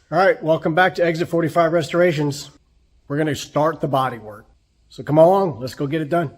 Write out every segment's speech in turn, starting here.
All right, welcome back to Exit 45 Restorations. We're going to start the body work. So come along, let's go get it done.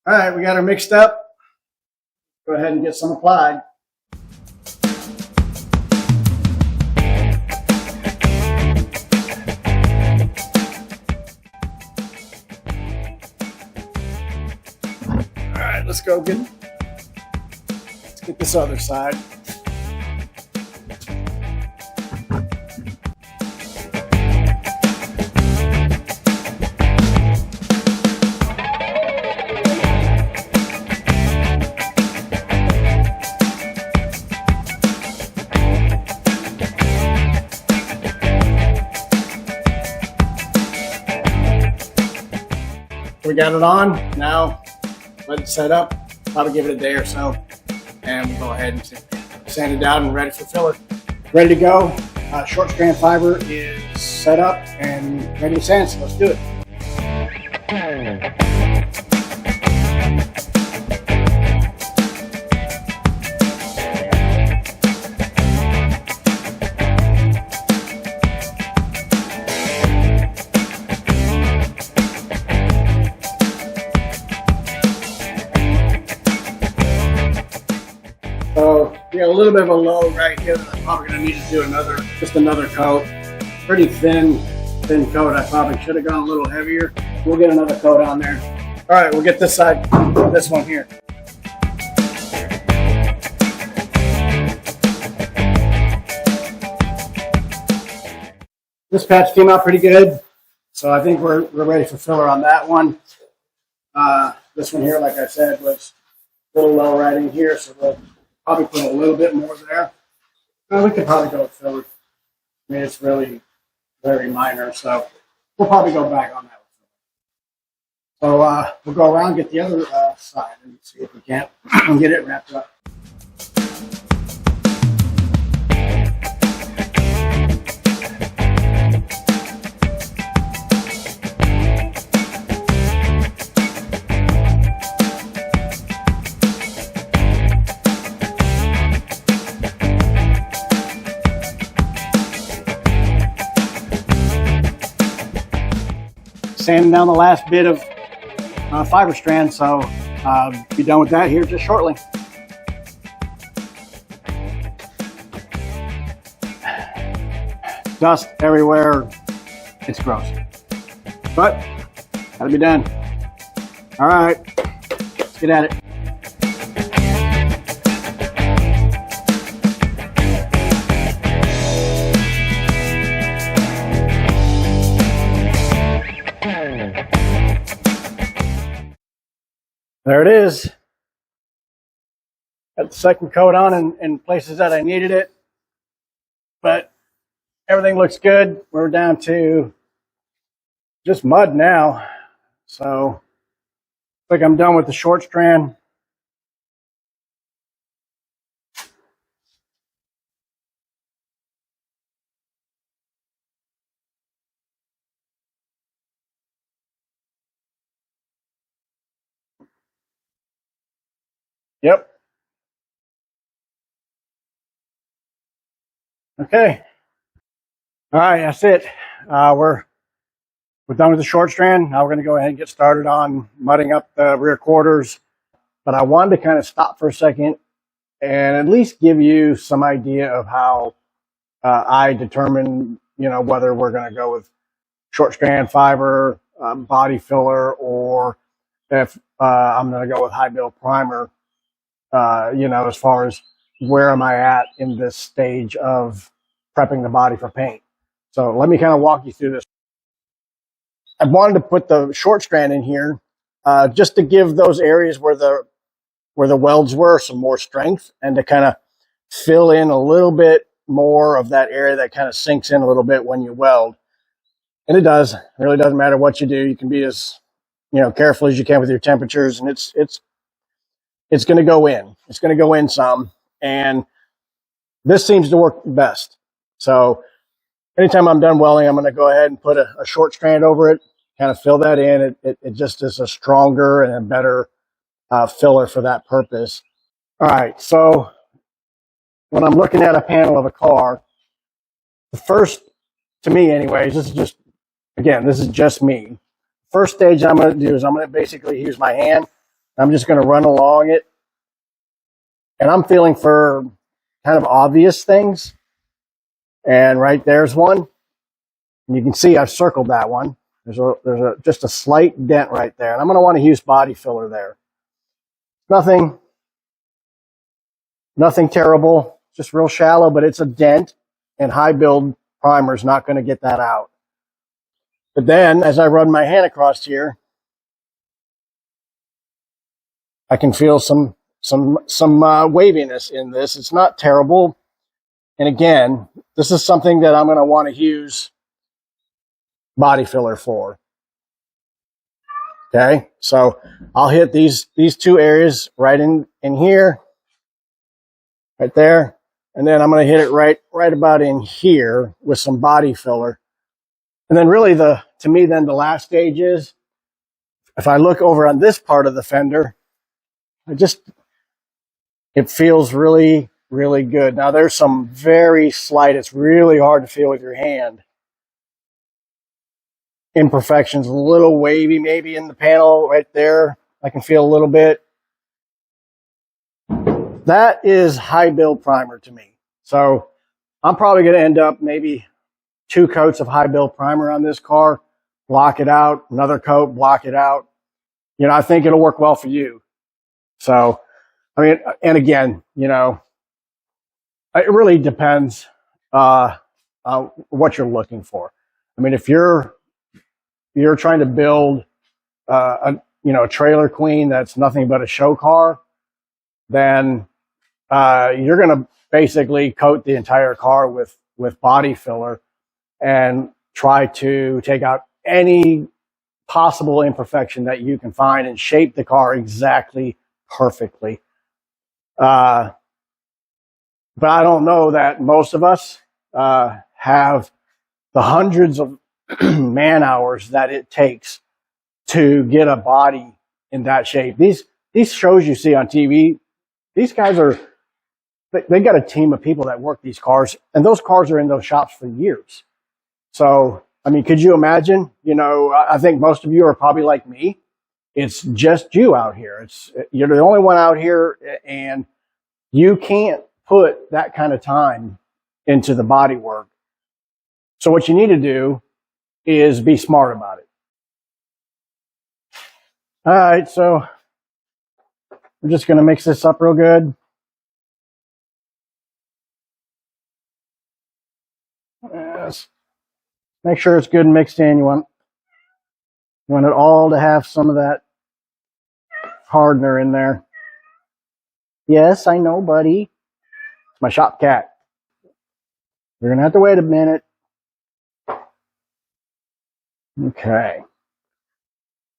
All right, we got her mixed up. Go ahead and get some applied. All right, let's get this other side. We got it on. Now let it set up. Probably give it a day or so, and we'll go ahead and sand it down and ready for filler. Ready to go. Short strand fiber is set up and ready to sand. So let's do it. So we got a little bit of a low right here that I'm probably going to need to do just another coat. Pretty thin coat. I probably should have gone a little heavier. We'll get another coat on there. All right, we'll get this side, this one here. This patch came out pretty good, so I think we're ready for filler on that one. This one here, like I said, was a little low right in here, so we'll probably put a little bit more there. We could probably go with filler. I mean, it's really very minor, so we'll probably go back on that one. So we'll go around, get the other side, and see if we can't get it wrapped up. Sanding down the last bit of fiber strand, so be done with that here just shortly. Dust everywhere, it's gross, but gotta be done. All right, let's get at it. There it is. Got the second coat on in places that I needed it, but everything looks good. We're down to just mud now. So I think I'm done with the short strand. Yep. Okay. All right, that's it. We're done with the short strand. Now we're going to go ahead and get started on mudding up the rear quarters. But I wanted to kind of stop for a second and at least give you some idea of how I determine, whether we're going to go with short strand fiber, body filler, or if I'm going to go with high build primer. As far as where am I at in this stage of prepping the body for paint. So let me kind of walk you through this. I wanted to put the short strand in here just to give those areas where the welds were some more strength, and to kind of fill in a little bit more of that area that kind of sinks in a little bit when you weld. And it does. It really doesn't matter what you do. You can be as, careful as you can with your temperatures, and it's going to go in. It's going to go in some, and this seems to work best. So anytime I'm done welding, I'm going to go ahead and put a short strand over it, kind of fill that in. It just is a stronger and a better filler for that purpose. All right, so when I'm looking at a panel of a car, the first, to me anyways, this is just me. First stage I'm going to do is I'm going to basically use my hand. I'm just going to run along it. And I'm feeling for kind of obvious things. And right there's one. And you can see I've circled that one. There's just a slight dent right there. And I'm going to want to use body filler there. Nothing terrible, just real shallow, but it's a dent, and high build primer is not going to get that out. But then as I run my hand across here, I can feel some waviness in this. It's not terrible. And again, this is something that I'm going to want to use body filler for. Okay, so I'll hit these two areas right in here, right there, and then I'm going to hit it right about in here with some body filler. And then really to me the last stage is, if I look over on this part of the fender, it feels really, really good. Now there's some very slight, it's really hard to feel with your hand, imperfections, a little wavy maybe in the panel right there. I can feel a little bit. That is high build primer to me. So I'm probably going to end up maybe 2 coats of high build primer on this car, block it out, another coat, block it out. I think it'll work well for you. So, I mean, and again, it really depends what you're looking for. I mean, if you're trying to build a trailer queen that's nothing but a show car, then you're going to basically coat the entire car with body filler and try to take out any possible imperfection that you can find and shape the car exactly perfectly. But I don't know that most of us have the hundreds of man hours that it takes to get a body in that shape. These shows you see on TV, these guys they got a team of people that work these cars, and those cars are in those shops for years. So, I mean, could you imagine? I think most of you are probably like me. It's just you out here. You're the only one out here, and you can't put that kind of time into the body work. So what you need to do is be smart about it. All right, so we're just going to mix this up real good. Yes. Make sure it's good and mixed in. You want it all to have some of that hardener in there. Yes, I know, buddy. It's my shop cat. You're going to have to wait a minute. Okay.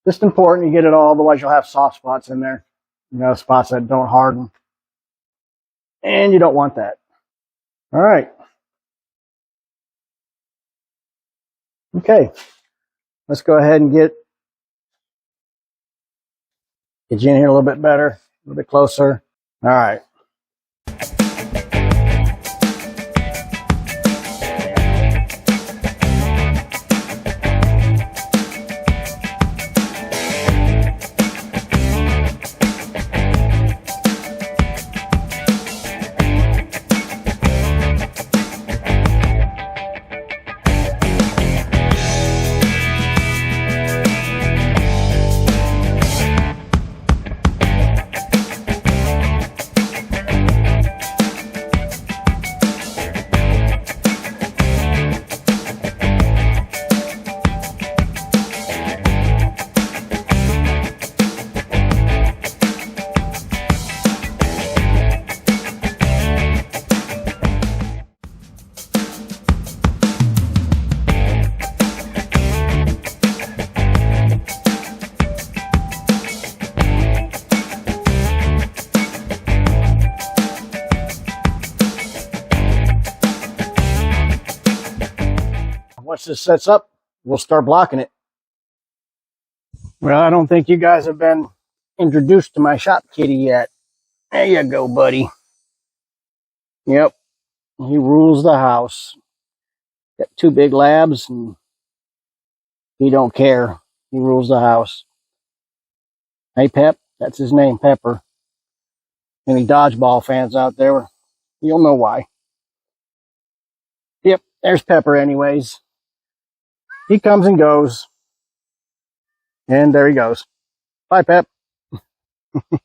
Just important you get it all, otherwise you'll have soft spots in there. Spots that don't harden. And you don't want that. All right. Okay. Let's go ahead and get you in here a little bit better, a little bit closer. All right. once this sets up, we'll start blocking it. Well, I don't think you guys have been introduced to my shop kitty yet. There you go, buddy. Yep, he rules the house. Got 2 big labs, and he don't care. He rules the house. Hey, Pep, that's his name, Pepper. Any dodgeball fans out there, you'll know why. Yep, there's Pepper anyways. He comes and goes. And there he goes. Bye, Pep. All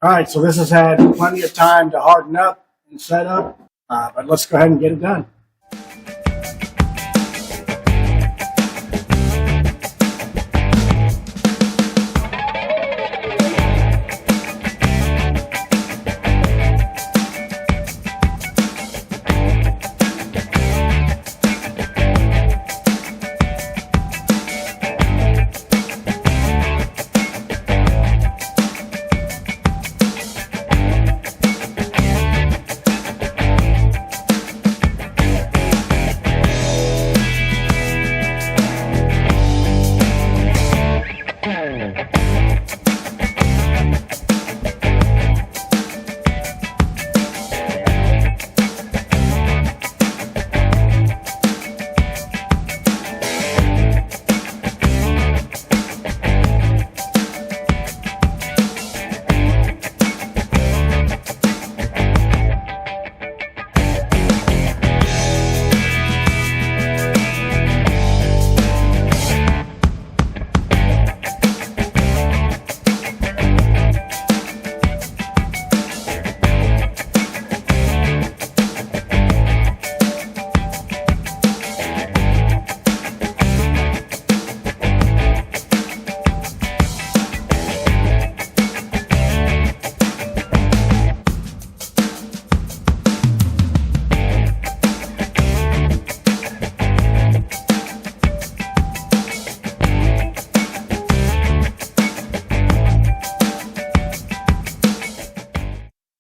right, so this has had plenty of time to harden up and set up, but let's go ahead and get it done.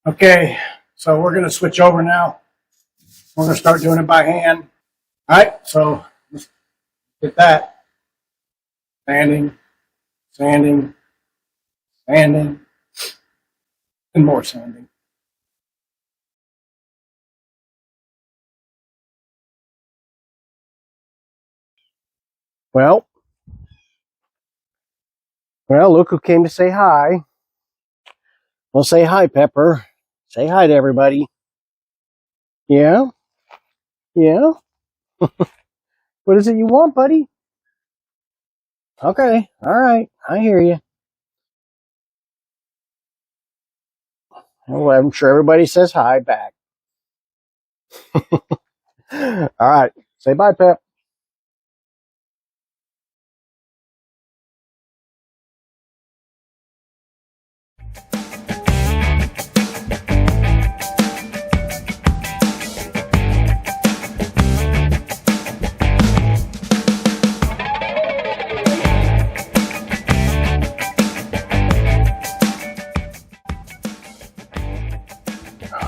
Okay, so we're going to switch over now. We're going to start doing it by hand. All right, so let's get that. Sanding, sanding, sanding, and more sanding. Well, look who came to say hi. Well, say hi, Pepper. Say hi to everybody. Yeah? Yeah? What is it you want, buddy? Okay, all right, I hear you. Well, I'm sure everybody says hi back. All right, say bye, Pep.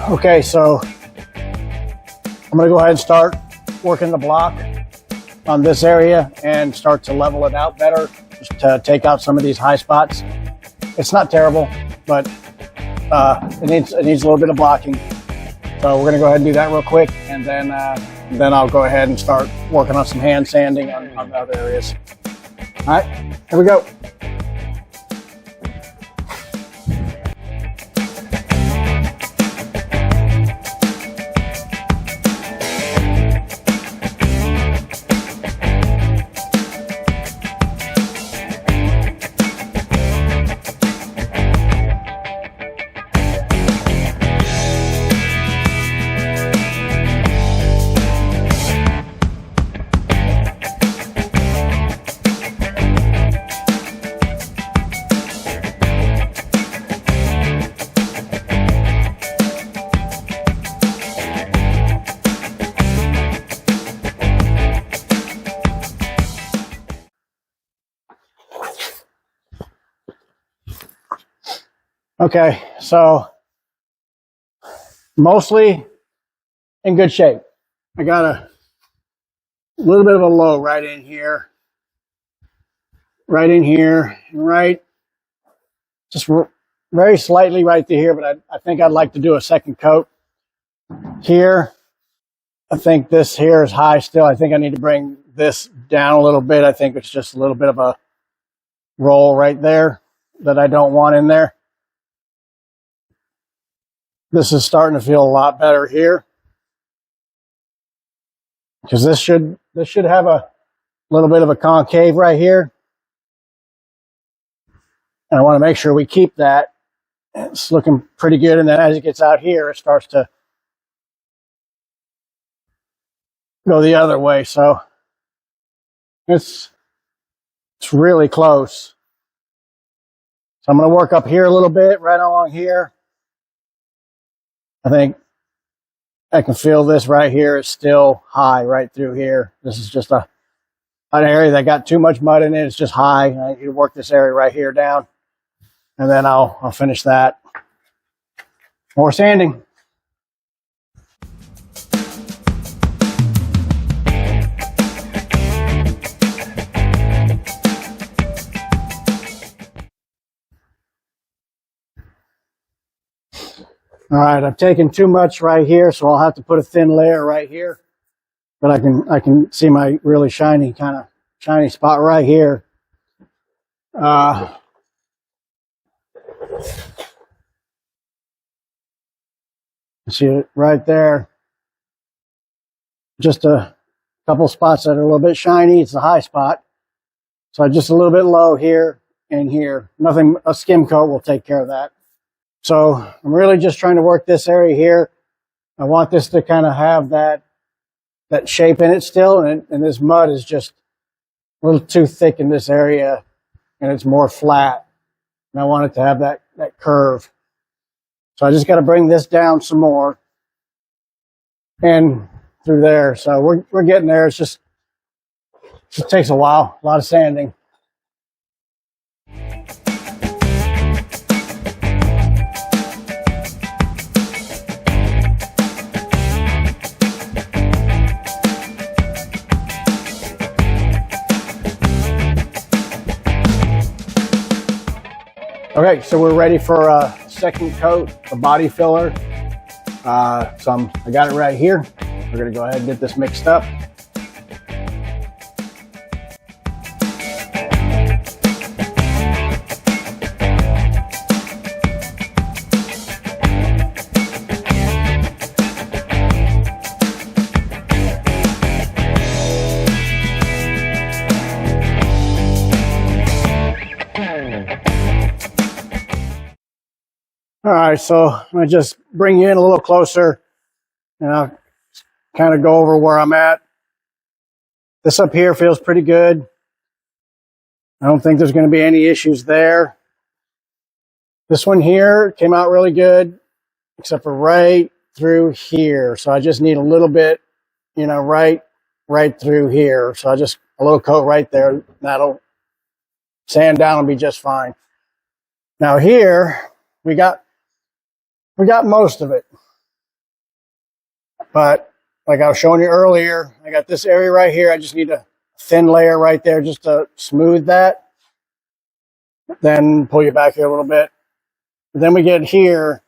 Okay, so I'm going to go ahead and start working the block on this area and start to level it out better, just to take out some of these high spots. It's not terrible, but it needs a little bit of blocking. So we're going to go ahead and do that real quick, and then I'll go ahead and start working on some hand sanding on the other areas. All right, here we go. Okay, so mostly in good shape. I got a little bit of a low right in here, and right, just very slightly right through here, but I think I'd like to do a second coat here. I think this here is high still. I think I need to bring this down a little bit. I think it's just a little bit of a roll right there that I don't want in there. This is starting to feel a lot better here, because this should have a little bit of a concave right here. And I want to make sure we keep that. It's looking pretty good. And then as it gets out here, it starts to go the other way. So it's really close. So I'm going to work up here a little bit, right along here. I think I can feel this right here is still high right through here. This is just an area that got too much mud in it. It's just high. I need to work this area right here down. And then I'll finish that. More sanding. All right, I've taken too much right here, so I'll have to put a thin layer right here. But I can see my really shiny spot right here. See it right there. Just a couple spots that are a little bit shiny. It's a high spot. So just a little bit low here and here. Nothing, a skim coat will take care of that. So I'm really just trying to work this area here. I want this to kind of have that shape in it still. And this mud is just a little too thick in this area, and it's more flat. And I want it to have that curve. So I just got to bring this down some more and through there. So we're getting there. It just takes a while, a lot of sanding. Okay, so we're ready for a second coat, a body filler. I got it right here. We're gonna go ahead and get this mixed up. All right, so I'm going to just bring you in a little closer, and I'll kind of go over where I'm at. This up here feels pretty good. I don't think there's going to be any issues there. This one here came out really good, except for right through here. So I just need a little bit, right through here. So a little coat right there. That'll sand down and be just fine. Now here, we got most of it, but like I was showing you earlier, I got this area right here. I just need a thin layer right there just to smooth that. Then pull you back here a little bit. Then we get here,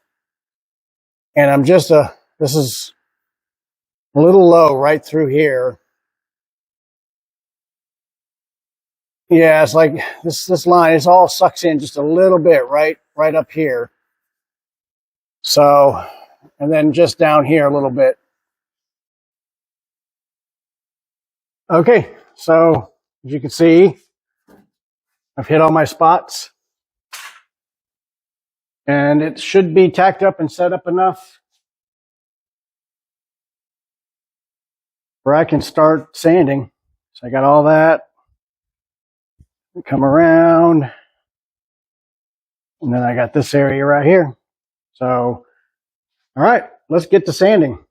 and this is a little low right through here. Yeah, it's like this line, it all sucks in just a little bit right up here. So, and then just down here a little bit. Okay, so as you can see, I've hit all my spots. And it should be tacked up and set up enough where I can start sanding. So I got all that. Come around. And then I got this area right here. So, all right, let's get to sanding.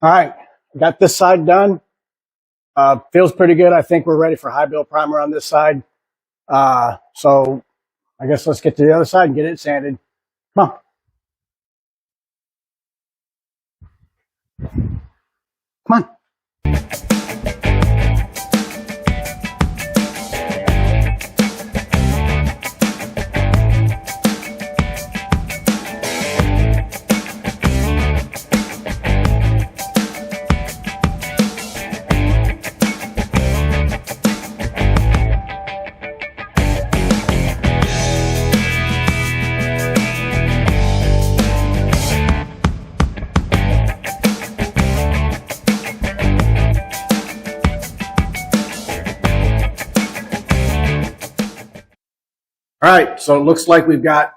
All right, got this side done. Feels pretty good. I think we're ready for high build primer on this side. So I guess let's get to the other side and get it sanded. Come on. Come on. right, so it looks like we've got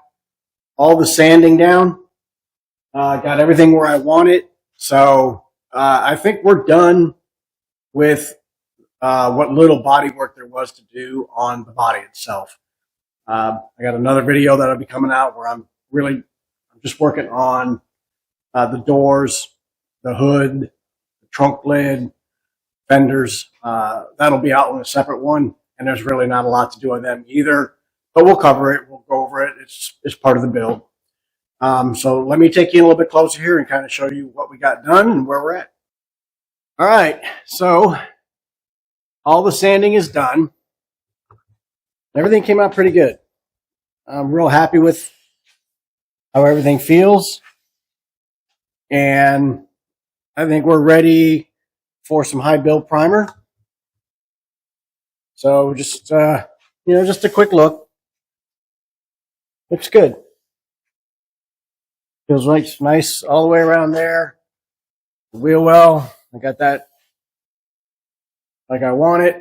all the sanding down. Got everything where I want it. So I think we're done with what little body work there was to do on the body itself. I got another video that'll be coming out where I'm just working on the doors, the hood, the trunk lid, fenders. That'll be out on a separate one, and there's really not a lot to do on them either, but we'll cover it. We'll go over it. It's part of the build. So let me take you a little bit closer here and kind of show you what we got done and where we're at. All right, so all the sanding is done. Everything came out pretty good. I'm real happy with how everything feels. And I think we're ready for some high build primer. So just, just a quick look. Looks good. Feels nice all the way around there. The wheel well, I got that like I want it.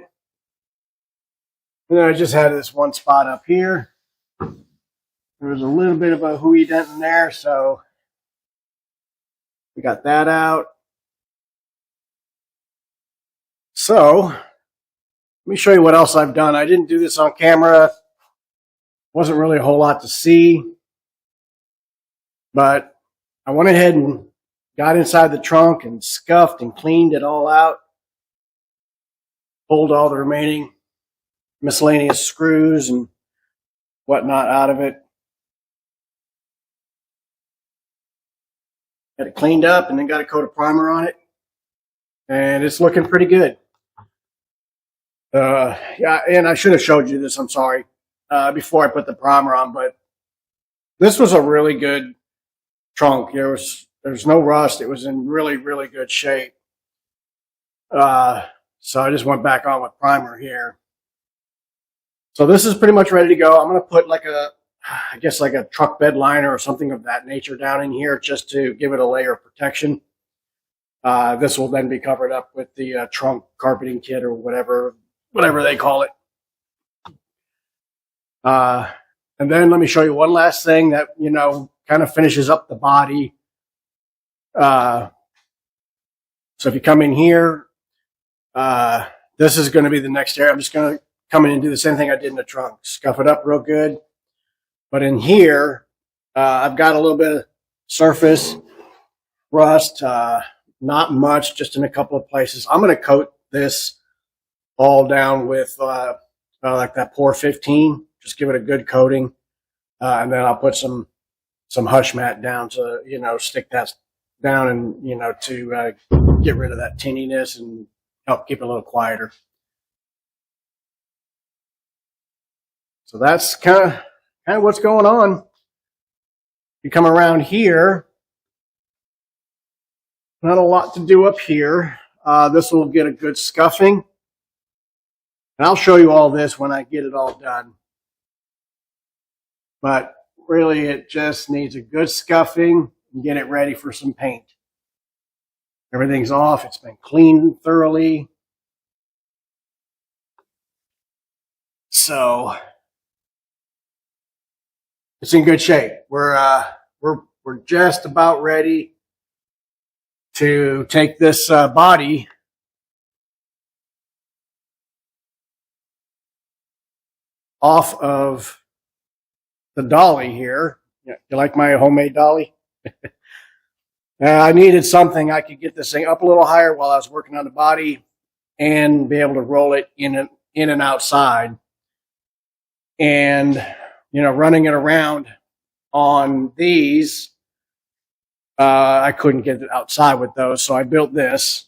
And then I just had this one spot up here. There was a little bit of a hooey dent in there, so we got that out. So let me show you what else I've done. I didn't do this on camera. Wasn't really a whole lot to see. But I went ahead and got inside the trunk and scuffed and cleaned it all out. Pulled all the remaining miscellaneous screws and whatnot out of it. Got it cleaned up and then got a coat of primer on it. And it's looking pretty good. Yeah, and I should have showed you this, I'm sorry, before I put the primer on, but this was a really good trunk. There's no rust. It was in really, really good shape. So I just went back on with primer here. So this is pretty much ready to go. I'm going to put like a truck bed liner or something of that nature down in here just to give it a layer of protection. This will then be covered up with the trunk carpeting kit or whatever they call it. And then let me show you one last thing that, kind of finishes up the body. So if you come in here, this is going to be the next area. I'm just going to come in and do the same thing I did in the trunk. Scuff it up real good. But in here, I've got a little bit of surface rust, not much, just in a couple of places. I'm going to coat this all down with like that Pour 15. Just give it a good coating, and then I'll put some hush mat down to stick that down and to get rid of that tinniness and help keep it a little quieter. So that's kind of what's going on. You come around here, not a lot to do up here. This will get a good scuffing. And I'll show you all this when I get it all done. But really, it just needs a good scuffing and get it ready for some paint. Everything's off. It's been cleaned thoroughly. So it's in good shape. We're just about ready to take this body off of the dolly here. You like my homemade dolly? I needed something I could get this thing up a little higher while I was working on the body and be able to roll it in and outside. And running it around on these, I couldn't get it outside with those, so I built this.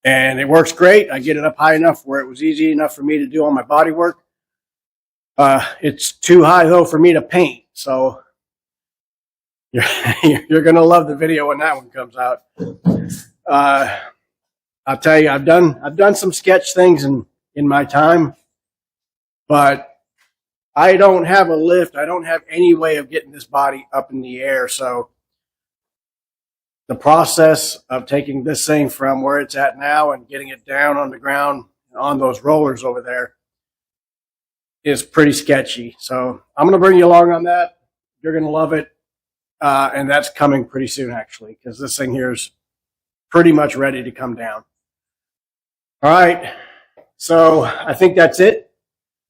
And it works great. I get it up high enough where it was easy enough for me to do all my body work. It's too high, though, for me to paint, so you're going to love the video when that one comes out. I'll tell you, I've done some sketch things in my time, but I don't have a lift. I don't have any way of getting this body up in the air, so the process of taking this thing from where it's at now and getting it down on the ground on those rollers over there is pretty sketchy. So I'm going to bring you along on that. You're going to love it. And that's coming pretty soon, actually, because this thing here is pretty much ready to come down. All right. So I think that's it.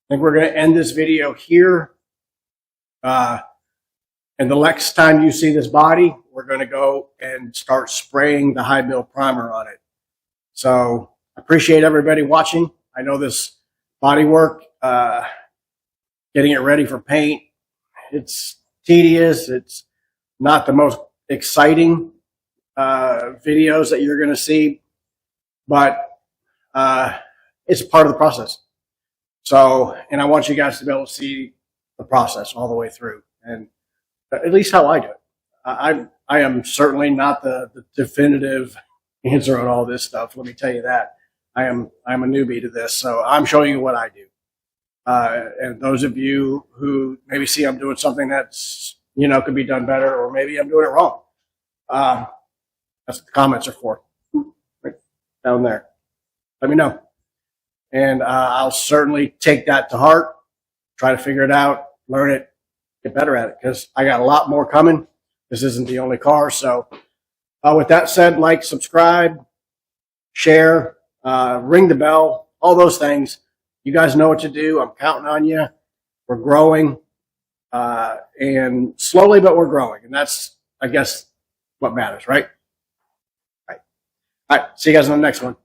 I think we're going to end this video here. And the next time you see this body, we're going to go and start spraying the high build primer on it. So I appreciate everybody watching. I know this body work, getting it ready for paint, it's tedious. It's not the most exciting videos that you're going to see, but it's part of the process. So, and I want you guys to be able to see the process all the way through, and at least how I do it. I am certainly not the definitive answer on all this stuff. Let me tell you that. I'm a newbie to this, so I'm showing you what I do. And those of you who maybe see I'm doing something that's, could be done better, or maybe I'm doing it wrong. That's what the comments are for. Right down there. Let me know. And I'll certainly take that to heart, try to figure it out, learn it, get better at it, because I got a lot more coming. This isn't the only car. So with that said, like, subscribe, share, ring the bell, all those things. You guys know what to do. I'm counting on you. We're growing, and slowly, but we're growing. And that's, I guess, what matters, right? All right. See you guys on the next one.